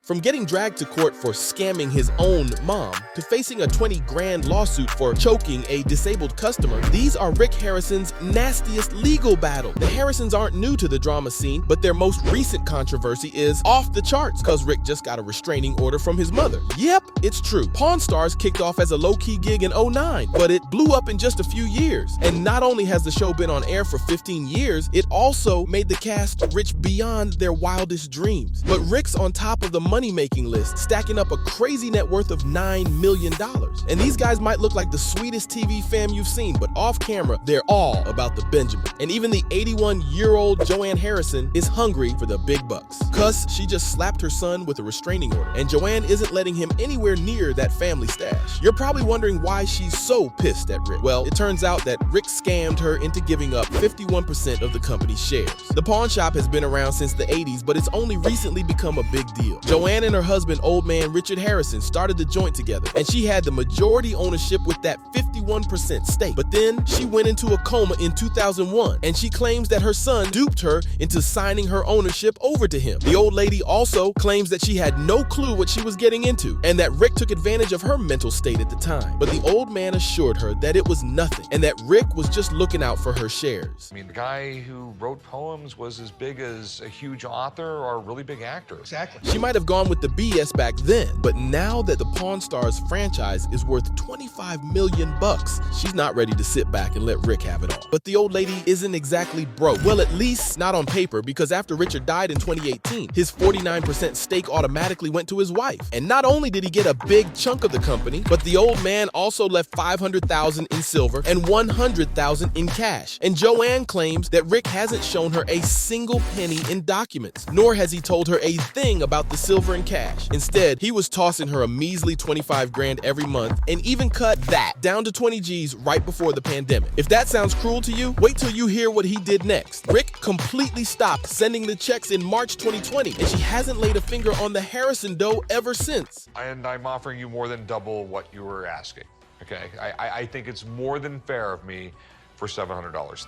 From getting dragged to court for scamming his own mom to facing a 20 grand lawsuit for choking a disabled customer, these are Rick Harrison's nastiest legal battle. The Harrisons aren't new to the drama scene, but their most recent controversy is off the charts because Rick just got a restraining order from his mother. Yep, it's true. Pawn Stars kicked off as a low-key gig in '09, but it blew up in just a few years. And not only has the show been on air for 15 years, it also made the cast rich beyond their wildest dreams. But Rick's on top of the money-making list, stacking up a crazy net worth of $9 million. And these guys might look like the sweetest TV fam you've seen, but off camera, they're all about the Benjamin. And even the 81-year-old Joanne Harrison is hungry for the big bucks. Cuz she just slapped her son with a restraining order, and Joanne isn't letting him anywhere near that family stash. You're probably wondering why she's so pissed at Rick. Well, it turns out that Rick scammed her into giving up 51% of the company's shares. The pawn shop has been around since the 80s, but it's only recently become a big deal. Joanne and her husband, old man Richard Harrison, started the joint together, and she had the majority ownership with that 51% stake. But then she went into a coma in 2001, and she claims that her son duped her into signing her ownership over to him. The old lady also claims that she had no clue what she was getting into, and that Rick took advantage of her mental state at the time. But the old man assured her that it was nothing, and that Rick was just looking out for her shares. I mean, the guy who wrote poems was as big as a huge author or a really big actor. Exactly. She might have gone with the BS back then, but now that the Pawn Stars franchise is worth $25 million, she's not ready to sit back and let Rick have it all. But the old lady isn't exactly broke. Well, at least not on paper, because after Richard died in 2018, his 49% stake automatically went to his wife. And not only did he get a big chunk of the company, but the old man also left $500,000 in silver and $100,000 in cash. And Joanne claims that Rick hasn't shown her a single penny in documents, nor has he told her a thing about the silver and cash. Instead, he was tossing her a measly 25 grand every month, and even cut that down to 20 G's right before the pandemic. If that sounds cruel to you, wait till you hear what he did next. Rick completely stopped sending the checks in March 2020, and she hasn't laid a finger on the Harrison dough ever since. And I'm offering you more than double what you were asking, okay? I think it's more than fair of me for $700.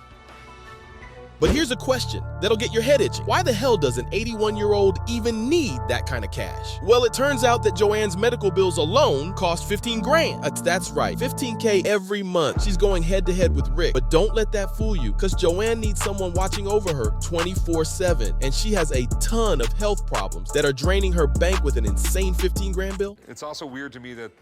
But here's a question that'll get your head itching. Why the hell does an 81-year-old even need that kind of cash? Well, it turns out that Joanne's medical bills alone cost 15 grand. That's right, 15K every month. She's going head to head with Rick. But don't let that fool you, because Joanne needs someone watching over her 24/7. And she has a ton of health problems that are draining her bank with an insane 15 grand bill. It's also weird to me that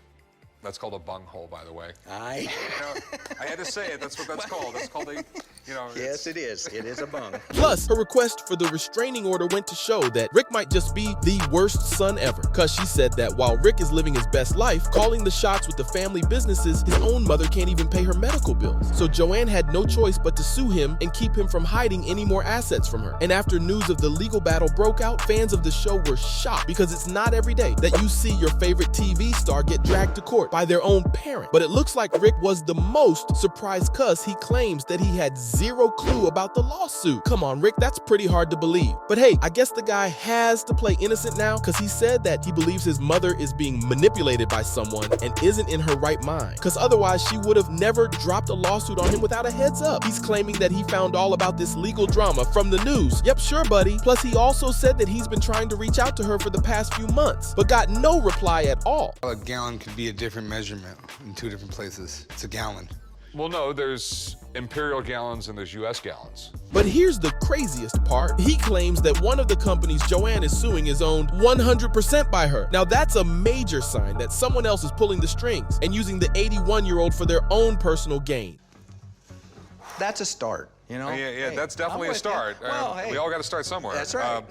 that's called a bunghole, by the way. Aye. You know, I had to say it. That's what that's called. That's called a, you know. Yes, it is. It is a bung. Plus, her request for the restraining order went to show that Rick might just be the worst son ever. Cause she said that while Rick is living his best life, calling the shots with the family businesses, his own mother can't even pay her medical bills. So Joanne had no choice but to sue him and keep him from hiding any more assets from her. And after news of the legal battle broke out, fans of the show were shocked, because it's not every day that you see your favorite TV star get dragged to court by their own parent. But it looks like Rick was the most surprised, cuz he claims that he had zero clue about the lawsuit. Come on, Rick, that's pretty hard to believe. But hey, I guess the guy has to play innocent now, because he said that he believes his mother is being manipulated by someone and isn't in her right mind, because otherwise she would have never dropped a lawsuit on him without a heads up. He's claiming that he found all about this legal drama from the news. Yep, sure, buddy. Plus, he also said that he's been trying to reach out to her for the past few months, but got no reply at all. A gallon could be a different measurement in two different places. It's a gallon. Well, no, there's imperial gallons and there's U.S. gallons. But here's the craziest part. He claims that one of the companies Joanne is suing is owned 100% by her. Now that's a major sign that someone else is pulling the strings and using the 81-year-old for their own personal gain. That's a start, you know? Yeah, Hey, that's definitely I'm a with you. start. Well, hey. We all got to start somewhere. That's right.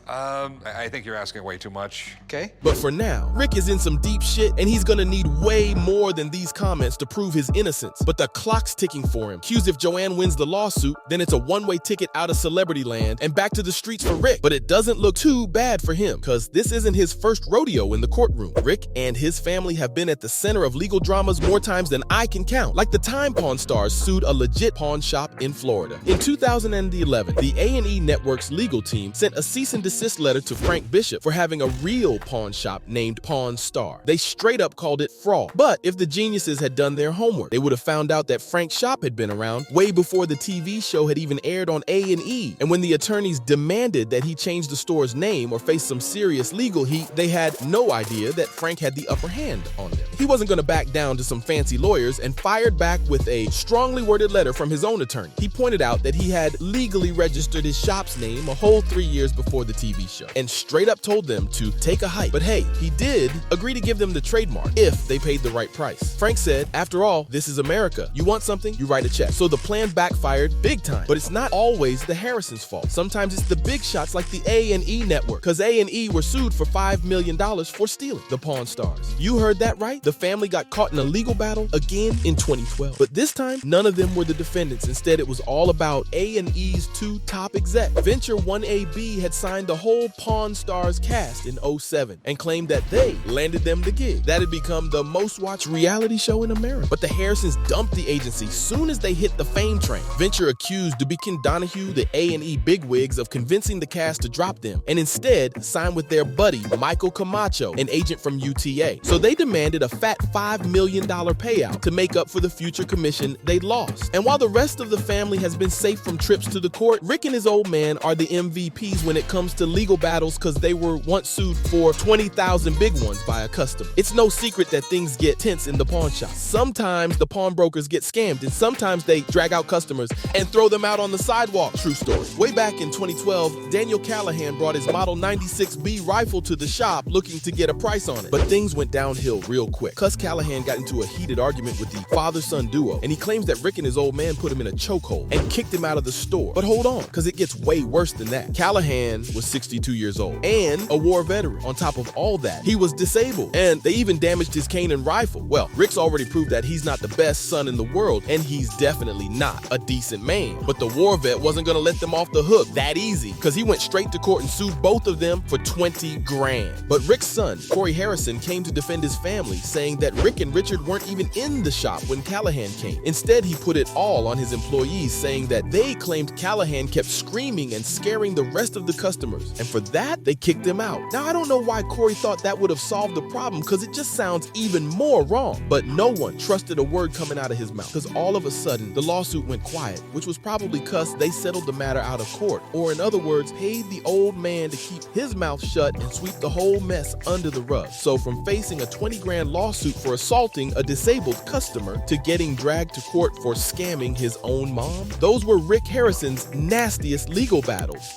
I think you're asking way too much. Okay. But for now, Rick is in some deep shit, and he's gonna need way more than these comments to prove his innocence. But the clock's ticking for him. Cues if Joanne wins the lawsuit, then it's a one-way ticket out of celebrity land and back to the streets for Rick. But it doesn't look too bad for him, cause this isn't his first rodeo in the courtroom. Rick and his family have been at the center of legal dramas more times than I can count. Like the time Pawn Stars sued a legit pawn shop in Florida. In 2011, the A&E Network's legal team sent a cease and desist letter to Frank Bishop for having a real pawn shop named Pawn Star. They straight up called it fraud. But if the geniuses had done their homework, they would have found out that Frank's shop had been around way before the TV show had even aired on A&E. And when the attorneys demanded that he change the store's name or face some serious legal heat, they had no idea that Frank had the upper hand on them. He wasn't going to back down to some fancy lawyers and fired back with a strongly worded letter from his own attorney. He pointed out that he had legally registered his shop's name a whole 3 years before the TV show and straight up told them to take a hike. But hey, he did agree to give them the trademark if they paid the right price. Frank said, after all, this is America. You want something, you write a check. So the plan backfired big time. But it's not always the Harrisons' fault. Sometimes it's the big shots like the A&E Network, because A&E were sued for $5 million for stealing the Pawn Stars. You heard that right. The family got caught in a legal battle again in 2012. But this time, none of them were the defendants. Instead, it was all about A&E's two top execs. Venture 1AB had signed the whole Pawn Stars cast in 2007 and claimed that they landed them the gig. That had become the most watched reality show in America. But the Harrisons dumped the agency soon as they hit the fame train. Venture accused DeBeacon Donahue, the A&E bigwigs, of convincing the cast to drop them and instead sign with their buddy Michael Camacho, an agent from UTA. So they demanded a fat $5 million payout to make up for the future commission they'd lost. And while the rest of the family has been safe from trips to the court, Rick and his old man are the MVPs when it comes to legal battles because they were once sued for 20,000 big ones by a customer. It's no secret that things get tense in the pawn shop. Sometimes the pawnbrokers get scammed and sometimes they drag out customers and throw them out on the sidewalk. True story. Way back in 2012, Daniel Callahan brought his Model 96B rifle to the shop looking to get a price on it. But things went downhill real quick. Cuz Callahan got into a heated argument with the father-son duo, and he claims that Rick and his old man put him in a chokehold and kicked him out of the store. But hold on, because it gets way worse than that. Callahan was 62 years old and a war veteran. On top of all that, he was disabled, and they even damaged his cane and rifle. Well, Rick's already proved that he's not the best son in the world, and he's definitely not a decent man. But the war vet wasn't gonna let them off the hook that easy, because he went straight to court and sued both of them for 20 grand. But Rick's son, Corey Harrison, came to defend his family, saying that Rick and Richard weren't even in the shop when Callahan came. Instead, he put it all on his employees, saying that they claimed Callahan kept screaming and scaring the rest of the customers, and for that, they kicked him out. Now, I don't know why Corey thought that would have solved the problem, because it just sounds even more wrong. But no one trusted a word coming out of his mouth, because all of a sudden, the lawsuit went quiet, which was probably because they settled the matter out of court, or in other words, paid the old man to keep his mouth shut and sweep the whole mess under the rug. So from facing a 20 grand lawsuit for assaulting a disabled customer to getting dragged to court for scamming his own mom, those were Rick Harrison's nastiest legal battles.